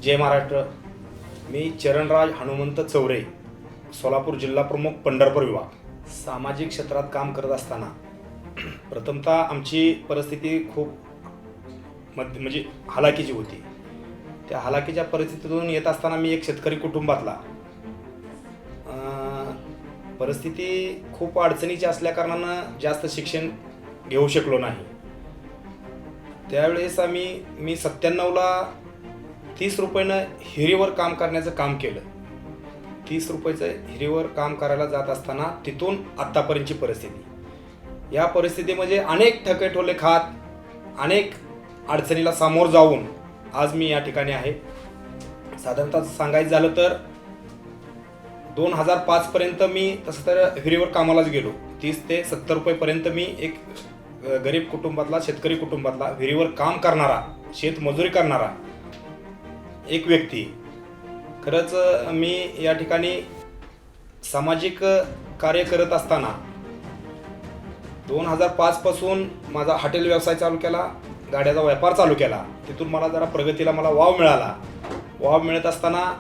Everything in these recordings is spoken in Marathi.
जय महाराष्ट्र. मी चरणराज हनुमंत चौरे, सोलापूर जिल्हा प्रमुख, पंढरपूर विभाग. सामाजिक क्षेत्रात काम करत असताना प्रथमतः आमची परिस्थिती खूप म्हणजे हालाकीची होती. त्या हालाकीच्या परिस्थितीतून येत असताना मी एक शेतकरी कुटुंबातला, परिस्थिती खूप अडचणीची असल्याकारणानं जास्त शिक्षण घेऊ शकलो नाही. त्यावेळेस मी 97ला 30 रुपयानं हिरीवर काम करण्याचं काम केलं. 30 रुपयाचं हिरीवर काम करायला जात असताना तिथून आत्तापर्यंतची परिस्थिती, या परिस्थितीमध्ये अनेक ठकेठोले खात, अनेक अडचणीला सामोर जाऊन आज मी या ठिकाणी आहे. साधारणतः सांगायचं झालं तर 2005 पर्यंत मी तसं तर हिरीवर कामालाच गेलो. 30 ते 70 रुपयेपर्यंत मी एक गरीब कुटुंबातला, शेतकरी कुटुंबातला, विहिरीवर काम करणारा, शेतमजुरी करणारा एक व्यक्ती. खरंच मी या ठिकाणी सामाजिक कार्य करत असताना 2005 पासून माझा हॉटेल व्यवसाय चालू केला, गाड्याचा व्यापार चालू केला. तिथून मला जरा प्रगतीला वाव मिळाला. वाव मिळत असताना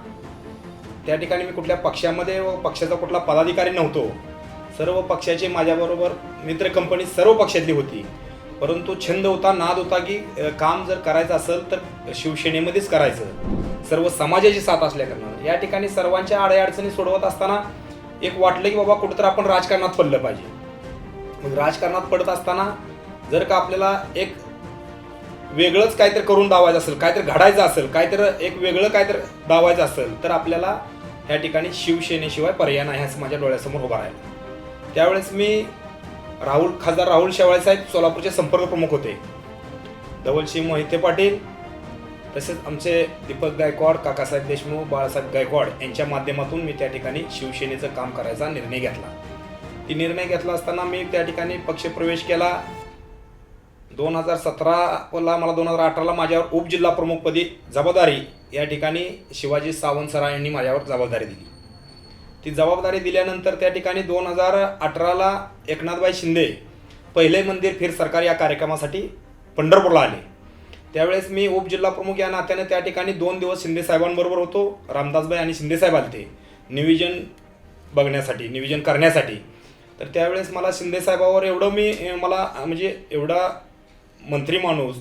त्या ठिकाणी मी कुठल्या पक्षामध्ये व पक्षाचा कुठला पदाधिकारी नव्हतो. सर्व पक्षाचे माझ्याबरोबर मित्र कंपनी सर्व पक्षातली होती. परंतु छंद होता, नाद होता की काम जर करायचं असेल तर शिवसेनेमध्येच करायचं, सर्व समाजाची साथ असल्याकारणानं. या ठिकाणी सर्वांच्या अडचणी सोडवत असताना एक वाटलं की बाबा कुठंतरी आपण राजकारणात पडलं पाहिजे. मग राजकारणात पडत असताना जर का आपल्याला एक वेगळंच काहीतरी करून दावायचं असेल, काहीतरी घडायचं असेल, काहीतरी एक वेगळं काहीतरी दावायचं असेल तर आपल्याला या ठिकाणी शिवसेनेशिवाय पर्याय नाही असं माझ्या डोळ्यासमोर उभं राहिलं. त्यावेळेस मी खासदार राहुल शेवाळे साहेब सोलापूरचे संपर्क प्रमुख होते. धवलसिंह मोहिते पाटील, तसेच आमचे दीपक गायकवाड, काकासाहेब देशमुख, बाळासाहेब गायकवाड यांच्या माध्यमातून मी त्या ठिकाणी शिवसेनेचं काम करायचा निर्णय घेतला. ती निर्णय घेतला असताना मी त्या ठिकाणी पक्षप्रवेश केला. 2017ला मला 2018ला माझ्यावर उपजिल्हा प्रमुखपदी जबाबदारी या ठिकाणी शिवाजी सावंत सर यांनी माझ्यावर जबाबदारी दिली. ती जबाबदारी दिल्यानंतर त्या ठिकाणी 2018ला एकनाथभाई शिंदे पहिले मंदिर फिर सरकार या कार्यक्रमासाठी पंढरपूरला आले. त्यावेळेस मी उपजिल्हा प्रमुख या नात्याने त्या ठिकाणी 2 दिवस शिंदे साहेबांबरोबर होतो. रामदासभाई आणि शिंदे साहेब आले नियोजन बघण्यासाठी, नियोजन करण्यासाठी. तर त्यावेळेस मला शिंदे साहेबावर एवढा मंत्री माणूस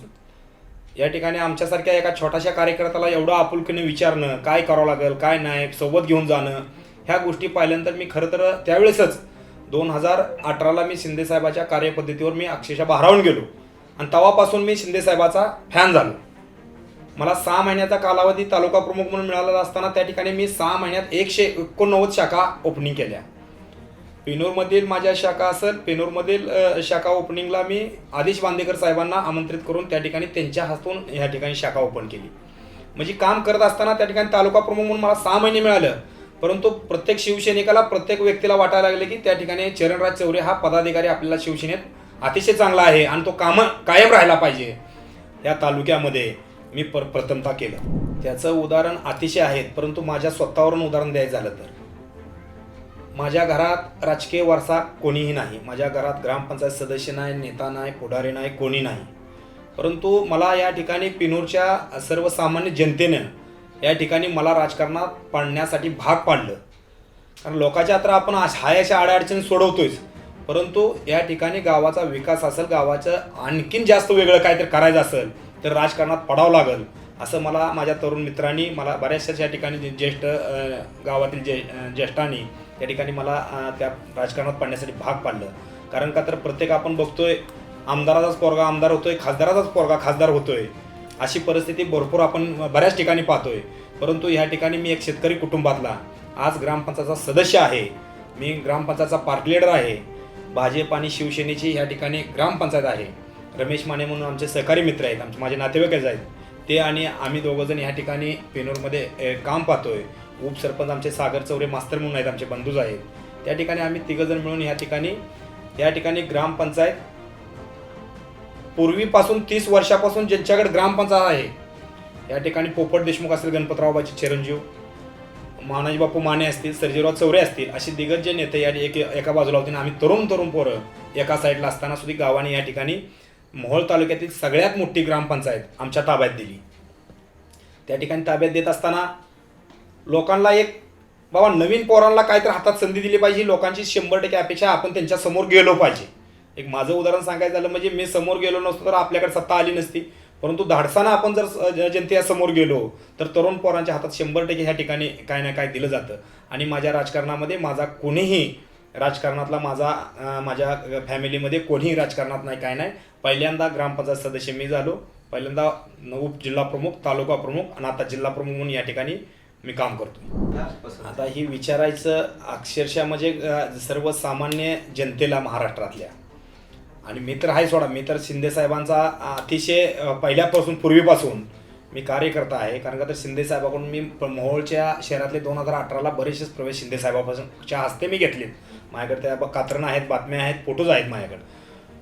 या ठिकाणी आमच्यासारख्या एका छोट्याशा कार्यकर्त्याला एवढं आपुलकीने विचारणं, काय करावं लागेल, काय नाही, सोबत घेऊन जाणं, ह्या गोष्टी पाहिल्यानंतर मी खरं तर त्यावेळेसच 2018ला मी शिंदे साहेबाच्या कार्यपद्धतीवर मी अक्षरशः भारावून गेलो आणि तेव्हापासून मी शिंदे साहेबाचा फॅन झालो. मला 6 महिन्याचा कालावधी तालुका प्रमुख म्हणून मिळालेला असताना त्या ठिकाणी मी 6 महिन्यात 189 शाखा ओपनिंग केल्या. पेनूरमधील माझ्या शाखा असेल, पेनूरमधील शाखा ओपनिंगला मी आदिश बांदेकर साहेबांना आमंत्रित करून त्या ठिकाणी त्यांच्या हस्तून ह्या ठिकाणी शाखा ओपन केली. म्हणजे काम करत असताना त्या ठिकाणी तालुका प्रमुख म्हणून मला 6 महिने मिळालं. परंतु प्रत्येक शिवसैनिकाला, प्रत्येक व्यक्तीला वाटायला लागले की त्या ठिकाणी चरणराज चौरे हा पदाधिकारी आपल्याला शिवसेनेत अतिशय चांगला आहे आणि तो कायम राहायला पाहिजे. या तालुक्यामध्ये मी प्रथमतः केलं. त्याचं उदाहरण अतिशय आहेत, परंतु माझ्या स्वतःवरून उदाहरण द्यायचं झालं तर माझ्या घरात राजकीय वारसा कोणीही नाही. माझ्या घरात ग्रामपंचायत सदस्य नाही, नेता नाही, पुढारी नाही, कोणी नाही. परंतु मला या ठिकाणी पेनूरच्या सर्वसामान्य जनतेनं या ठिकाणी मला राजकारणात पाडण्यासाठी भाग पाडलं. कारण लोकांच्या तर आपण हायशा अडचणी सोडवतोयच, परंतु या ठिकाणी गावाचा विकास असेल, गावाचं आणखीन जास्त वेगळं काहीतरी करायचं असेल तर राजकारणात पडावं लागेल असं मला माझ्या तरुण मित्रांनी, मला बऱ्याचशाच या ठिकाणी गावातील ज्येष्ठांनी त्या ठिकाणी मला त्या राजकारणात पाडण्यासाठी भाग पाडलं. कारण का तर प्रत्येक आपण बघतोय आमदाराचाच पोरगा आमदार होतोय, खासदाराचाच पोरगा खासदार होतोय, अशी परिस्थिती भरपूर आपण बऱ्याच ठिकाणी पाहतोय. परंतु ह्या ठिकाणी मी एक शेतकरी कुटुंबातला आज ग्रामपंचायतचा सदस्य आहे. मी ग्रामपंचायतचा पार्टी लीडर आहे. भाजप आणि शिवसेनेची ह्या ठिकाणी ग्रामपंचायत आहे. रमेश माने म्हणून आमचे सहकारी मित्र आहेत, माझे नातेवाईकच आहेत. ते आणि आम्ही दोघंजण ह्या ठिकाणी पेनूरमध्ये काम पाहतोय. उपसरपंच आमचे सागर चौरे मास्तर म्हणून आहेत, आमचे बंधूच आहेत. त्या ठिकाणी आम्ही तिघंजण मिळून या ठिकाणी ग्रामपंचायत पूर्वीपासून 30 वर्षापासून ज्यांच्याकडे ग्रामपंचायत आहे, या ठिकाणी पोपट देशमुख असतील, गणपतरावबाचे चिरंजीव, मानाजी बापू माने असतील, सर्जीराव चौरे असतील, असे दिग्गज जे नेते या एका बाजूला होते. आम्ही तरुण पोरं एका साईडला असताना सुद्धा गावाने या ठिकाणी मोहोळ तालुक्यातील सगळ्यात मोठी ग्रामपंचायत आमच्या ताब्यात दिली. त्या ठिकाणी ताब्यात देत असताना लोकांना एक बाबा नवीन पोरांना काहीतरी हातात संधी दिली पाहिजे, लोकांची 100% अपेक्षा आपण त्यांच्या समोर गेलो पाहिजे. एक माझं उदाहरण सांगायचं झालं म्हणजे मी समोर गेलो नसतो तर आपल्याकडे सत्ता आली नसती, परंतु धाडसानं आपण जर जनतेसमोर गेलो तर तरुण पोरांच्या हातात 100% ह्या ठिकाणी काय ना काय दिलं जातं. आणि माझ्या राजकारणामध्ये माझा कोणीही राजकारणातला माझ्या फॅमिलीमध्ये कोणीही राजकारणात नाही, काय नाही. पहिल्यांदा ग्रामपंचायत सदस्य मी झालो, पहिल्यांदा उपजिल्हा प्रमुख, तालुका प्रमुख आणि आता जिल्हा प्रमुख म्हणून या ठिकाणी मी काम करतो. आता ही विचारायचं अक्षरशः म्हणजे सर्वसामान्य जनतेला महाराष्ट्रातल्या, आणि मी तर आहे सोडा, मी तर शिंदेसाहेबांचा अतिशय पहिल्यापासून पूर्वीपासून मी कार्यकर्ता आहे. कारण का तर शिंदेसाहेबाकडून मी मोहोळच्या शहरातले 2018ला बरेचसेच प्रवेश शिंदेसाहेबापासूनच्या हस्ते मी घेतलेत. माझ्याकडे त्या कात्रणं आहेत, बातम्या आहेत, फोटोज आहेत माझ्याकडे.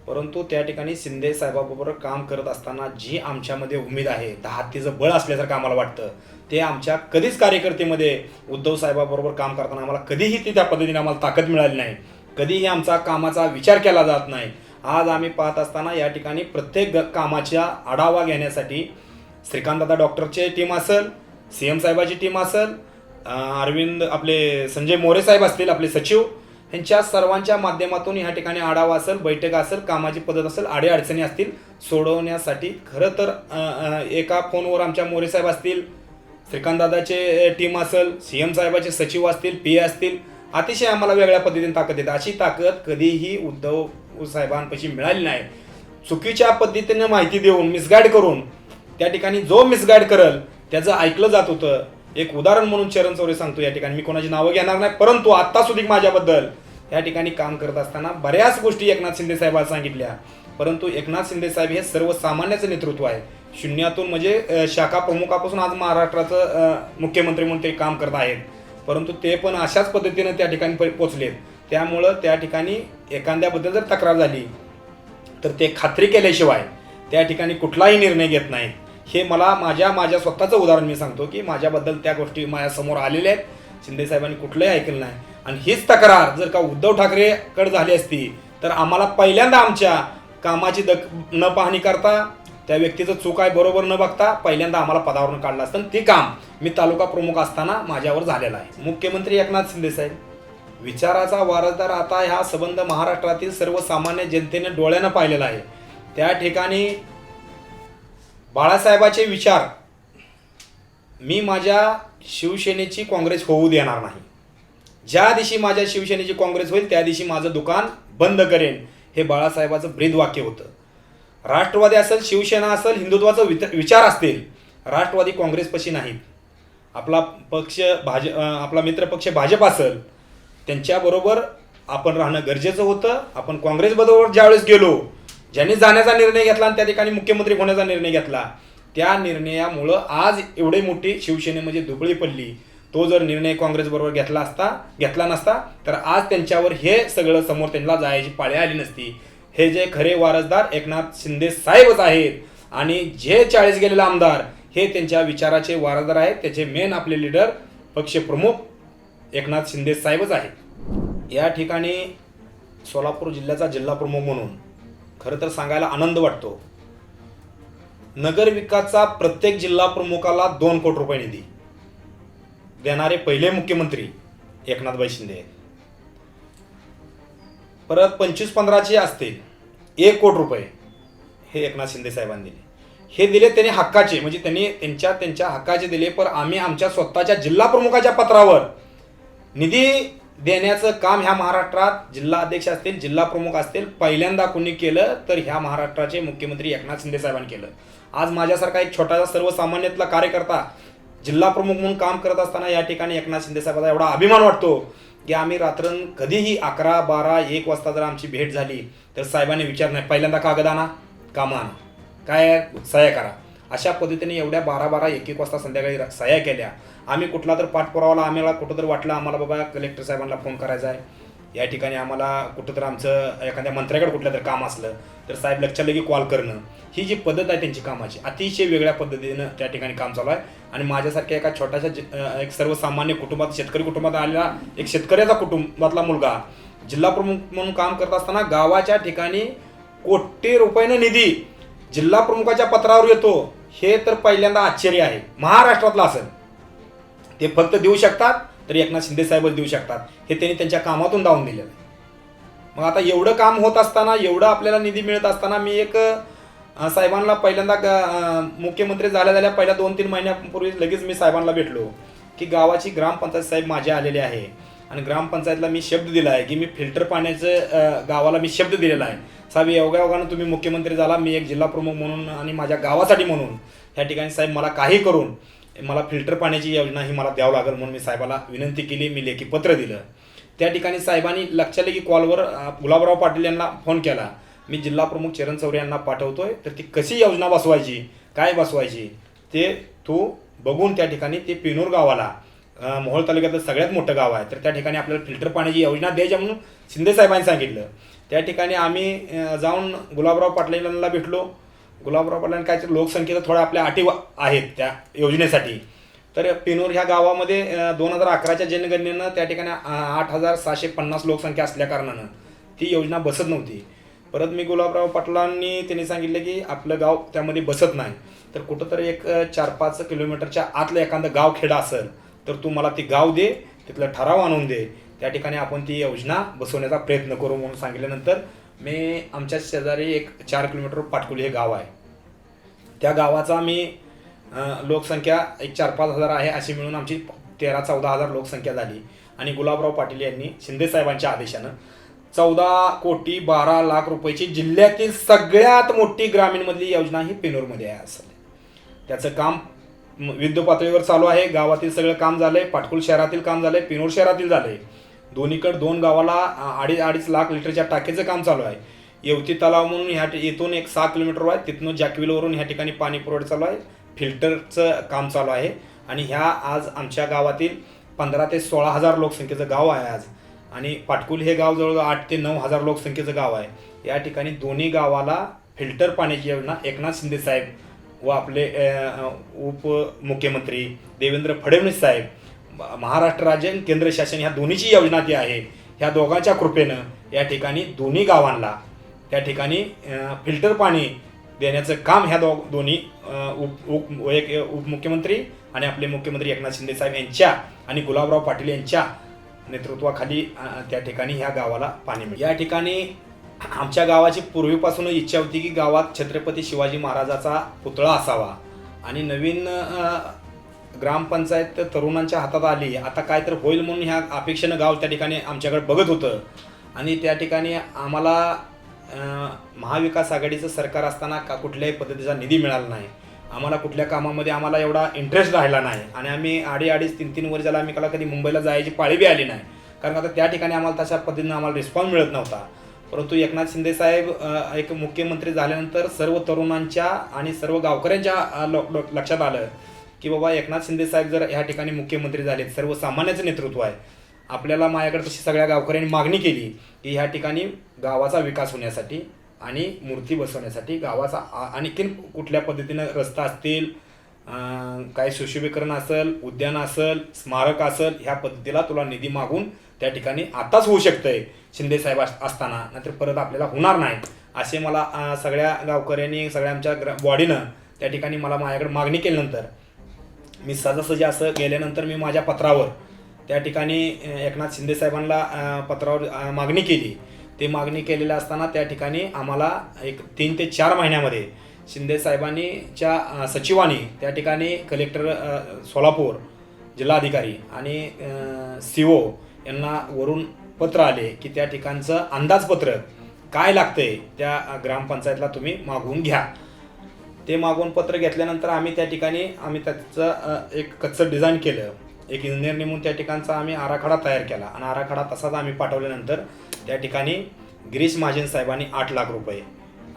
परंतु त्या ठिकाणी शिंदेसाहेबाबरोबर काम करत असताना जी आमच्यामध्ये उमेद आहे, हत्तीचं बळ असल्यासारखं आम्हाला वाटतं, ते आमच्या कधीच कार्यकर्तेमध्ये उद्धव साहेबाबरोबर काम करताना आम्हाला कधीही ती त्या पद्धतीने आम्हाला ताकद मिळाली नाही, कधीही आमचा कामाचा विचार केला जात नाही. आज आम्ही पाहत असताना या ठिकाणी प्रत्येक कामाचा आढावा घेण्यासाठी श्रीकांतदादा डॉक्टरची टीम असेल, CM साहेबाची टीम असेल, अरविंद आपले संजय मोरे साहेब असतील आपले सचिव, ह्यांच्या सर्वांच्या माध्यमातून ह्या ठिकाणी आढावा असेल, बैठक असेल, कामाची पद्धत असेल, अडीअडचणी असतील सोडवण्यासाठी खरं तर एका फोनवर आमच्या मोरे साहेब असतील, श्रीकांतदादाचे टीम असेल, CM साहेबाचे सचिव असतील, PA असतील, अतिशय आम्हाला वेगळ्या पद्धतीने ताकद देते. अशी ताकद कधीही उद्धव साहेबांपाशी मिळाली नाही. चुकीच्या पद्धतीने माहिती देऊन मिसगाईड करून त्या ठिकाणी जो मिसगाईड करल त्याचं ऐकलं जात होतं. एक उदाहरण म्हणून चरण चौरे सांगतो या ठिकाणी, मी कोणाची नावं घेणार नाही, परंतु आत्ता सुद्धा माझ्याबद्दल या ठिकाणी काम करत असताना बऱ्याच गोष्टी एकनाथ शिंदे साहेबांनी सांगितल्या. परंतु एकनाथ शिंदे साहेब हे सर्वसामान्याचं नेतृत्व आहे. शून्यातून म्हणजे शाखा प्रमुखापासून आज महाराष्ट्राचं मुख्यमंत्री म्हणून ते काम करत आहेत. परंतु ते पण अशाच पद्धतीनं त्या ठिकाणी पोचलेत. त्यामुळं त्या ठिकाणी एखाद्याबद्दल जर तक्रार झाली तर ते खात्री केल्याशिवाय त्या ठिकाणी कुठलाही निर्णय घेत नाहीत. हे मला माझ्या स्वतःचं उदाहरण मी सांगतो की माझ्याबद्दल त्या गोष्टी माझ्यासमोर आलेल्या आहेत. शिंदेसाहेबांनी कुठलंही ऐकलं नाही. आणि हीच तक्रार जर का उद्धव ठाकरेकडे झाली असती तर आम्हाला पहिल्यांदा आमच्या कामाची न पाहणी करता, त्या व्यक्तीचं चूक आहे बरोबर न बघता पहिल्यांदा आम्हाला पदावरून काढलं असतं. ते काम मी तालुका प्रमुख असताना माझ्यावर झालेलं आहे. मुख्यमंत्री एकनाथ शिंदे साहेब विचाराचा वारसदार. आता ह्या संबंध महाराष्ट्रातील सर्वसामान्य जनतेने डोळ्यानं पाहिलेला आहे. त्या ठिकाणी बाळासाहेबाचे विचार मी माझ्या शिवसेनेची काँग्रेस होऊ देणार नाही. ज्या दिवशी माझ्या शिवसेनेची काँग्रेस होईल त्या दिवशी माझं दुकान बंद करेन, हे बाळासाहेबाचं ब्रीद वाक्य होतं. राष्ट्रवादी असेल, शिवसेना असेल, हिंदुत्वाचा विचार असतील, राष्ट्रवादी काँग्रेसपाशी नाहीत. आपला पक्ष आपला मित्रपक्ष भाजप असेल त्यांच्याबरोबर आपण राहणं गरजेचं होतं. आपण काँग्रेसबरोबर ज्यावेळेस गेलो, ज्यांनी जाण्याचा निर्णय घेतला आणि त्या ठिकाणी मुख्यमंत्री होण्याचा निर्णय घेतला, त्या निर्णयामुळं आज एवढी मोठी शिवसेनेमध्ये दुबळी पडली. तो जर निर्णय काँग्रेसबरोबर घेतला नसता तर आज त्यांच्यावर हे सगळं समोर त्यांना जायची पाळी आली नसती. हे जे खरे वारसदार एकनाथ शिंदे साहेबच आहेत. आणि जे 40 गेलेले आमदार हे त्यांच्या विचाराचे वारसदार आहेत. त्याचे मेन आपले लीडर पक्षप्रमुख एकनाथ शिंदे साहेबच आहेत. या ठिकाणी सोलापूर जिल्ह्याचा जिल्हा प्रमुख म्हणून खरं तर सांगायला आनंद वाटतो. नगर विकासचा प्रत्येक जिल्हा प्रमुखाला 2 कोटी रुपये निधी देणारे पहिले मुख्यमंत्री एकनाथभाई शिंदे आहेत. परत 25-15चे असतील 1 कोटी रुपये हे एकनाथ शिंदे साहेबांनी दिले. हे दिले त्यांनी हक्काचे, म्हणजे त्यांनी त्यांच्या हक्काचे दिले. पण आम्ही आमच्या स्वतःच्या जिल्हा प्रमुखाच्या पत्रावर निधी देण्याचं काम ह्या महाराष्ट्रात जिल्हा अध्यक्ष असतील, जिल्हा प्रमुख असतील, पहिल्यांदा कोणी केलं तर ह्या महाराष्ट्राचे मुख्यमंत्री एकनाथ शिंदे साहेबांनी केलं. आज माझ्यासारखा एक छोटासा सर्वसामान्यातला कार्यकर्ता जिल्हा प्रमुख म्हणून काम करत असताना या ठिकाणी एकनाथ शिंदे साहेबांचा एवढा अभिमान वाटतो की आम्ही रात्र कधीही 11, 12, 1 वाजता जर आमची भेट झाली तर साहेबांनी विचार नाही, पहिल्यांदा कागद आणा, कामं आणा, काय सह्या करा. अशा पद्धतीने एवढ्या 12, 1 वाजता संध्याकाळी सह्या केल्या. आम्ही कुठला तर पाठपुरावाला आम्हाला कुठं तर वाटलं आम्हाला बाबा कलेक्टर साहेबांना फोन करायचा आहे, या ठिकाणी आम्हाला कुठं तर आमचं एखाद्या मंत्र्याकडे कुठलं तर काम असलं तर साहेब लक्षात लगे कॉल करणं, ही जी पद्धत आहे त्यांची कामाची अतिशय वेगळ्या पद्धतीनं त्या ठिकाणी काम चालू आहे. आणि माझ्यासारख्या एका छोट्याशा एक सर्वसामान्य कुटुंबात, शेतकरी कुटुंबात आलेला एक शेतकऱ्याचा कुटुंबातला मुलगा जिल्हा प्रमुख म्हणून काम करत असताना गावाच्या ठिकाणी कोटी रुपयानं निधी जिल्हा प्रमुखाच्या पत्रावर येतो. हे तर पहिल्यांदा आश्चर्य आहे. महाराष्ट्रातलं असेल ते फक्त देऊ शकतात तर एकनाथ शिंदे साहेबच देऊ शकतात, हे त्यांनी त्यांच्या कामातून दावून दिलेलं आहे. मग आता एवढं काम होत असताना, एवढं आपल्याला निधी मिळत असताना, मी एक साहेबांना पहिल्यांदा मुख्यमंत्री झाल्या पहिल्या 2-3 महिन्यापूर्वी लगेच मी साहेबांना भेटलो की गावाची ग्रामपंचायत साहेब माझे आलेले आहे आणि ग्रामपंचायतला मी शब्द दिला आहे की मी फिल्टर पाण्याचं गावाला मी शब्द दिलेला आहे. साहेब योगायोगानं तुम्ही मुख्यमंत्री झाला, मी एक जिल्हा प्रमुख म्हणून आणि माझ्या गावासाठी म्हणून ह्या ठिकाणी साहेब मला काही करून मला फिल्टर पाण्याची योजना ही मला द्यावं लागेल म्हणून मी साहेबाला विनंती केली. मी लेखी पत्र दिलं. त्या ठिकाणी साहेबांनी लक्षात आलं की कॉलवर गुलाबराव पाटील यांना फोन केला, मी जिल्हा प्रमुख चरण चौरे यांना पाठवतोय, तर ती कशी योजना बसवायची, काय बसवायची ते तू बघून त्या ठिकाणी ते पिनूर गावाला मोहोळ तालुक्यातलं सगळ्यात मोठं गाव आहे, तर त्या ठिकाणी आपल्याला फिल्टर पाण्याची योजना द्यायची म्हणून शिंदे साहेबांनी सांगितलं. त्या ठिकाणी आम्ही जाऊन गुलाबराव पाटलांना भेटलो. गुलाबराव पाटलांनी काय तर लोकसंख्येचा थोड्या आपल्या अटी आहेत त्या योजनेसाठी. तर पिनूर ह्या गावामध्ये 2011च्या जनगणनेनं त्या ठिकाणी 8,750 लोकसंख्या असल्या कारणानं ती योजना बसत नव्हती. परत मी गुलाबराव पाटलांनी त्यांनी सांगितलं की आपलं गाव त्यामध्ये बसत नाही, तर कुठंतरी एक 4-5 किलोमीटरच्या आतलं एखादं गाव खेडा असेल तर तू मला ती गाव दे, तिथलं ठराव आणून दे, त्या ठिकाणी आपण ती योजना बसवण्याचा प्रयत्न करू म्हणून सांगितल्यानंतर मी आमच्या शेजारी एक 4 किलोमीटर पाटकुली हे गाव आहे, त्या गावाचा मी लोकसंख्या एक 4-5 हजार आहे अशी मिळून आमची 13-14 हजार लोकसंख्या झाली. आणि गुलाबराव पाटील यांनी शिंदे साहेबांच्या आदेशानं 14,12 लाख रुपयाची जिल्ह्यातील सगळ्यात मोठी ग्रामीणमधली योजना ही पेनूरमध्ये आहे. असं त्याचं काम युद्ध पातळीवर चालू आहे. गावातील सगळं काम झालंय, पाटकुल शहरातील काम झालंय, पेनूर शहरातील झालंय. दोन्हीकडे 2 गावाला 2.5 लाख लिटरच्या टाकीचं काम चालू आहे. येवती तलाव म्हणून इथून एक 6 किलोमीटर आहे, तिथून जॅकविलवरून ह्या ठिकाणी पाणी पुरवठा चालू आहे, फिल्टरचं काम चालू आहे. आणि ह्या आज आमच्या गावातील 15 ते 16 हजार लोकसंख्येचं गाव आहे आज. आणि पाटकुल हे गाव जवळजवळ 8 ते 9 हजार लोकसंख्येचं गाव आहे. या ठिकाणी दोन्ही गावाला फिल्टर पाण्याची योजना एकनाथ शिंदे साहेब व आपले उपमुख्यमंत्री देवेंद्र फडणवीस साहेब, महाराष्ट्र राज्य आणि केंद्र शासन ह्या दोन्हीची योजना ती आहे. ह्या दोघांच्या कृपेनं या ठिकाणी दोन्ही गावांना त्या ठिकाणी फिल्टर पाणी देण्याचं काम ह्या दोन्ही एक उपमुख्यमंत्री आणि आपले मुख्यमंत्री एकनाथ शिंदे साहेब यांच्या आणि गुलाबराव पाटील यांच्या नेतृत्वाखाली त्या ठिकाणी ह्या गावाला पाणी मिळेल. या ठिकाणी आमच्या गावाची पूर्वीपासूनच इच्छा होती की गावात छत्रपती शिवाजी महाराजाचा पुतळा असावा आणि नवीन ग्रामपंचायत तरुणांच्या हातात आली, आता काय तर होईल म्हणून ह्या अपेक्षेनं गाव त्या ठिकाणी आमच्याकडे बघत होतं. आणि त्या ठिकाणी आम्हाला महाविकास आघाडीचं सरकार असताना कुठल्याही पद्धतीचा निधी मिळाला नाही, आम्हाला कुठल्या कामामध्ये आम्हाला एवढा इंटरेस्ट राहिला नाही आणि आम्ही 2.5-3 वर्ष झाला आम्ही कधी मुंबईला जायची पाळी बी आली नाही, कारण आता त्या ठिकाणी आम्हाला तशा पद्धतीनं आम्हाला रिस्पॉन्स मिळत नव्हता. परंतु एकनाथ शिंदे साहेब एक मुख्यमंत्री झाल्यानंतर सर्व तरुणांच्या आणि सर्व गावकऱ्यांच्या लक्षात आलं की बाबा एकनाथ शिंदे साहेब जर ह्या ठिकाणी मुख्यमंत्री झाले, सर्वसामान्याचं नेतृत्व आहे, आपल्याला माझ्याकडे तशी सगळ्या गावकऱ्यांनी मागणी केली की ह्या ठिकाणी गावाचा विकास होण्यासाठी आणि मूर्ती बसवण्यासाठी गावाचा आणखीन कुठल्या पद्धतीनं रस्ता असतील, काय सुशोभीकरण असेल, उद्यान असेल, स्मारक असेल, ह्या पद्धतीला तुला निधी मागून त्या ठिकाणी आताच होऊ शकतंय शिंदे साहेब असताना, नाहीतर परत आपल्याला होणार नाही असे मला सगळ्या गावकऱ्यांनी सगळ्या आमच्या बॉडीनं त्या ठिकाणी मला माझ्याकडे मागणी केल्यानंतर मी सहजासहजी असं गेल्यानंतर मी माझ्या पत्रावर त्या ठिकाणी एकनाथ शिंदे साहेबांना पत्रावर मागणी केली. ते मागणी केलेलं असताना त्या ठिकाणी आम्हाला एक 3 ते 4 महिन्यामध्ये शिंदे साहेबांनीच्या सचिवांनी त्या ठिकाणी कलेक्टर सोलापूर, जिल्हाधिकारी आणि CO यांना वरून पत्र आले की त्या ठिकाणचं अंदाजपत्रक काय लागतंय त्या ग्रामपंचायतला तुम्ही मागवून घ्या. ते मागवून पत्र घेतल्यानंतर आम्ही त्या ठिकाणी त्याचं एक कच्चं डिझाईन केलं, एक इंजिनियर नेमून त्या ठिकाणचा आम्ही आराखडा तयार केला आणि आराखडा तसाच आम्ही पाठवल्यानंतर त्या ठिकाणी गिरीश महाजन साहेबांनी 8 लाख रुपये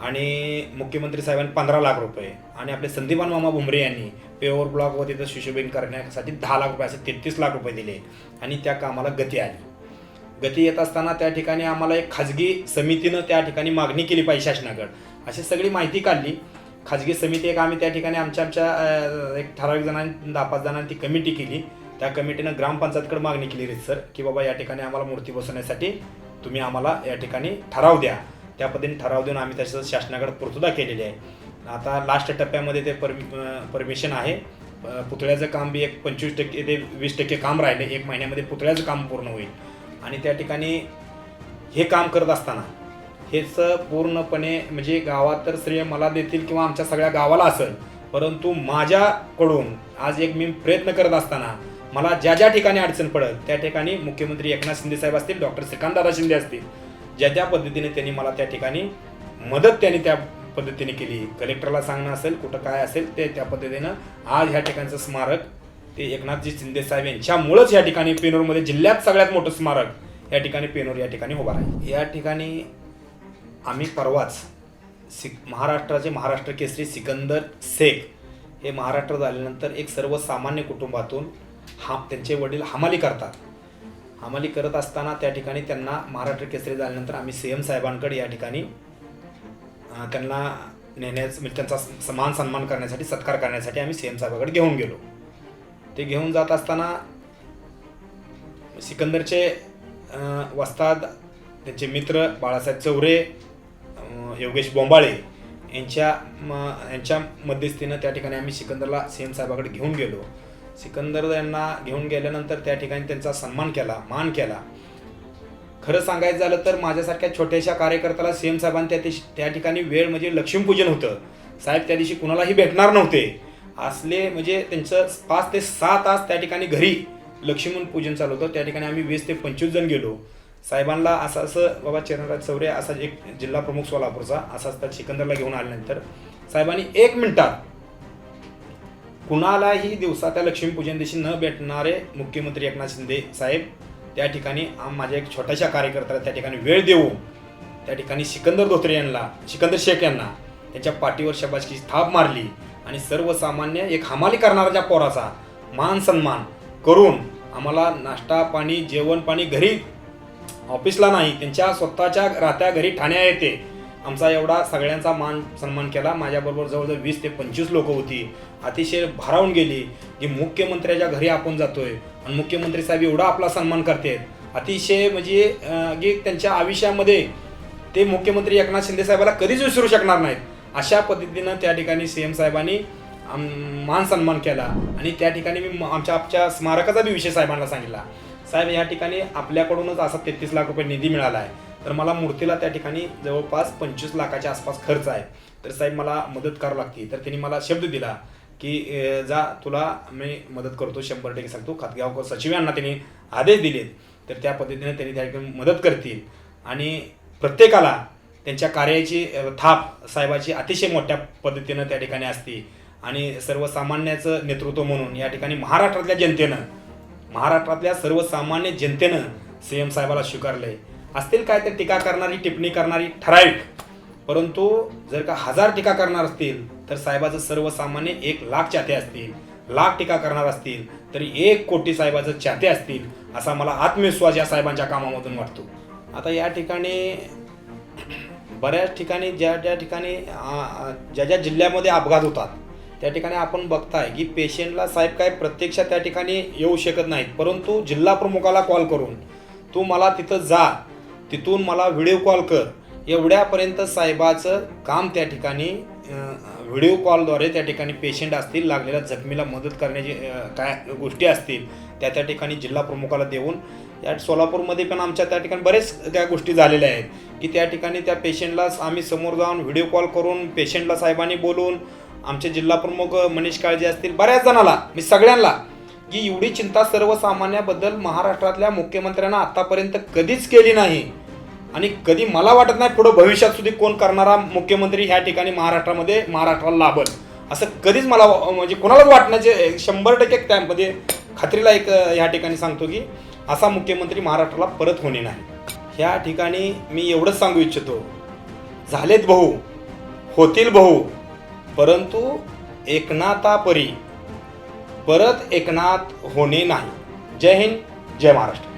आणि मुख्यमंत्री साहेबांनी 15 लाख रुपये आणि आपले संदीपान मामा भुमरे यांनी पेवर ब्लॉक व तिथं सुशोभीकरण करण्यासाठी 10 लाख रुपये असे 33 लाख रुपये दिले आणि त्या कामाला गती आली. गती येत असताना त्या ठिकाणी आम्हाला एक खाजगी समितीनं त्या ठिकाणी मागणी केली पाहिजे शासनाकडे, अशी सगळी माहिती काढली. खाजगी समिती एक आम्ही त्या ठिकाणी आमच्या एक ठराविक जणांनी 10-5 जणांनी ती कमिटी केली. त्या कमिटीनं ग्रामपंचायतकडे मागणी केली रीतसर की बाबा या ठिकाणी आम्हाला मूर्ती बसवण्यासाठी तुम्ही आम्हाला या ठिकाणी ठराव द्या. त्या पद्धतीने ठराव देऊन आम्ही त्याचं शासनाकडे पूर्तता केलेली आहे. आता लास्ट टप्प्यामध्ये ते परमिशन आहे. पुतळ्याचं काम बी एक 25% ते 20% काम राहिले. 1 महिन्यामध्ये पुतळ्याचं काम पूर्ण होईल. आणि त्या ठिकाणी हे काम करत असताना हेच पूर्णपणे म्हणजे गावात तर श्रेय मला देतील किंवा आमच्या सगळ्या गावाला असेल, परंतु माझ्याकडून आज एक मी प्रयत्न करत असताना मला ज्या ज्या ठिकाणी अडचण पडेल त्या ठिकाणी मुख्यमंत्री एकनाथ शिंदे साहेब असतील, डॉक्टर श्रीकांतदादा शिंदे असतील, ज्या पद्धतीने त्यांनी मला त्या ठिकाणी मदत त्या पद्धतीने केली. कलेक्टरला सांगणं असेल, कुठं काय असेल ते त्या पद्धतीनं आज ह्या ठिकाणचं स्मारक ते एकनाथजी शिंदे साहेब यांच्यामुळंच या ठिकाणी पेनूरमध्ये जिल्ह्यात सगळ्यात मोठं स्मारक या ठिकाणी पेनूर या ठिकाणी उभा आहे. या ठिकाणी आम्ही परवाच महाराष्ट्राचे महाराष्ट्र केसरी सिकंदर शेख हे महाराष्ट्र झाल्यानंतर एक सर्वसामान्य कुटुंबातून त्यांचे वडील हमाली करतात. हमाली करत असताना त्या ठिकाणी त्यांना महाराष्ट्र केसरी झाल्यानंतर आम्ही CM साहेबांकडे या ठिकाणी त्यांना नेण्याचं म्हणजे त्यांचा मान सन्मान करण्यासाठी सत्कार करण्यासाठी आम्ही CM साहेबांकडे घेऊन गेलो. ते घेऊन जात असताना सिकंदरचे वस्ताद, त्यांचे मित्र बाळासाहेब चौरे, योगेश बोंबाळे यांच्या मध्यस्थीनं त्या ठिकाणी आम्ही सिकंदरला CM साहेबांकडे घेऊन गेलो. सिकंदर यांना घेऊन गेल्यानंतर त्या ठिकाणी त्यांचा सन्मान केला, मान केला. खरं सांगायचं झालं तर माझ्यासारख्या छोट्याशा कार्यकर्त्याला CM साहेबांनी त्या ठिकाणी वेळ म्हणजे लक्ष्मीपूजन होतं. साहेब त्या दिवशी कुणालाही भेटणार नव्हते. असले म्हणजे त्यांचं 5 ते 6 तास त्या ठिकाणी घरी लक्ष्मीपूजन चालू होतं. त्या ठिकाणी आम्ही 20 ते 25 जण गेलो. साहेबांना असं बाबा चरणराज चौरे असा एक जिल्हा प्रमुख सोलापूरचा असा सिकंदरला घेऊन आल्यानंतर साहेबांनी 1 मिनिटात कुणालाही दिवसाच्या लक्ष्मीपूजन दिवशी न भेटणारे मुख्यमंत्री एकनाथ शिंदे साहेब त्या ठिकाणी माझ्या एक छोट्याशा कार्यकर्त्याला त्या ठिकाणी वेळ देऊन त्या ठिकाणी सिकंदर शेख यांना त्यांच्या पाठीवर शबासकीची थाप मारली आणि सर्वसामान्य एक हमाली करणाऱ्या पोराचा मान सन्मान करून आम्हाला नाश्ता पाणी जेवण पाणी घरी ऑफिसला नाही त्यांच्या स्वतःच्या राहत्या घरी ठाण्या येते आमचा एवढा सगळ्यांचा मान सन्मान केला. माझ्याबरोबर जवळजवळ 20 ते 25 लोक होती. अतिशय भारावून गेली की मुख्यमंत्र्याच्या घरी आपण जातोय आणि मुख्यमंत्री साहेब एवढा आपला सन्मान करतात. अतिशय म्हणजे की त्यांच्या आयुष्यामध्ये ते मुख्यमंत्री एकनाथ शिंदे साहेबाला कधीच विसरू शकणार नाहीत. अशा पद्धतीनं त्या ठिकाणी CM साहेबांनी मान सन्मान केला आणि त्या ठिकाणी मी आमच्या स्मारकाचा बी विषय साहेबांना सांगितला. साहेब या ठिकाणी आपल्याकडूनच असा 33 लाख रुपये निधी मिळाला आहे, तर मला मूर्तीला त्या ठिकाणी जवळपास 25 लाखाच्या आसपास खर्च आहे, तर साहेब मला मदत करावी लागते. तर त्यांनी मला शब्द दिला की जा तुला मी मदत करतो, 100% सांगतो. खतगाव सचिव यांना त्यांनी आदेश दिलेत, तर त्या पद्धतीने त्यांनी त्या ठिकाणी मदत करतील आणि प्रत्येकाला त्यांच्या कार्याची थाप साहेबाची अतिशय मोठ्या पद्धतीनं त्या ठिकाणी असते आणि सर्वसामान्याचं नेतृत्व म्हणून या ठिकाणी महाराष्ट्रातल्या सर्वसामान्य जनतेनं CM साहेबाला स्वीकारलंय. असतील काय तर टीका करणारी टिप्पणी करणारी ठराविक, परंतु जर का 1000 टीका करणार असतील तर साहेबाचं सर्वसामान्य 1 लाख चाहते असतील, लाख टीका करणार असतील तरी 1 कोटी साहेबाचं चाहते असतील असा मला आत्मविश्वास या साहेबांच्या कामामधून वाटतो. आता या ठिकाणी बऱ्याच ठिकाणी ज्या ठिकाणी ज्या जिल्ह्यामध्ये अपघात होतात त्या ठिकाणी आपण बघताय की पेशंटला साहेब काय प्रत्यक्षात त्या ठिकाणी येऊ शकत नाहीत, परंतु जिल्हा प्रमुखाला कॉल करून तू मला तिथं जा, तिथून मला व्हिडिओ कॉल कर, एवढ्यापर्यंत साहेबाचं काम त्या ठिकाणी व्हिडिओ कॉलद्वारे त्या ठिकाणी पेशंट असतील लागलेल्या जखमीला मदत करण्याची काय गोष्टी असतील त्या ठिकाणी जिल्हा प्रमुखाला देऊन या सोलापूरमध्ये पण आमच्या त्या ठिकाणी बरेच त्या गोष्टी झालेल्या आहेत की त्या ठिकाणी त्या पेशंटला आम्ही समोर जाऊन व्हिडिओ कॉल करून पेशंटला साहेबांनी बोलून आमचे जिल्हा प्रमुख मनीष काळजे असतील बऱ्याच जणाला मी सगळ्यांना की एवढी चिंता सर्वसामान्याबद्दल महाराष्ट्रातल्या मुख्यमंत्र्यांना आतापर्यंत कधीच केली नाही आणि कधी मला वाटत नाही पुढे भविष्यात सुद्धा कोण करणारा मुख्यमंत्री ह्या ठिकाणी महाराष्ट्राला लाभल असं कधीच मला म्हणजे कोणालाच वाटण्याचे 100% त्यामध्ये खात्रीला एक ह्या ठिकाणी सांगतो की असा मुख्यमंत्री महाराष्ट्राला परत होणे नाही. ह्या ठिकाणी मी एवढंच सांगू इच्छितो, झालेत भाऊ, होतील भाऊ, परंतु एकनाथापरी परत एकनाथ होणे नाही. जय हिंद, जय महाराष्ट्र.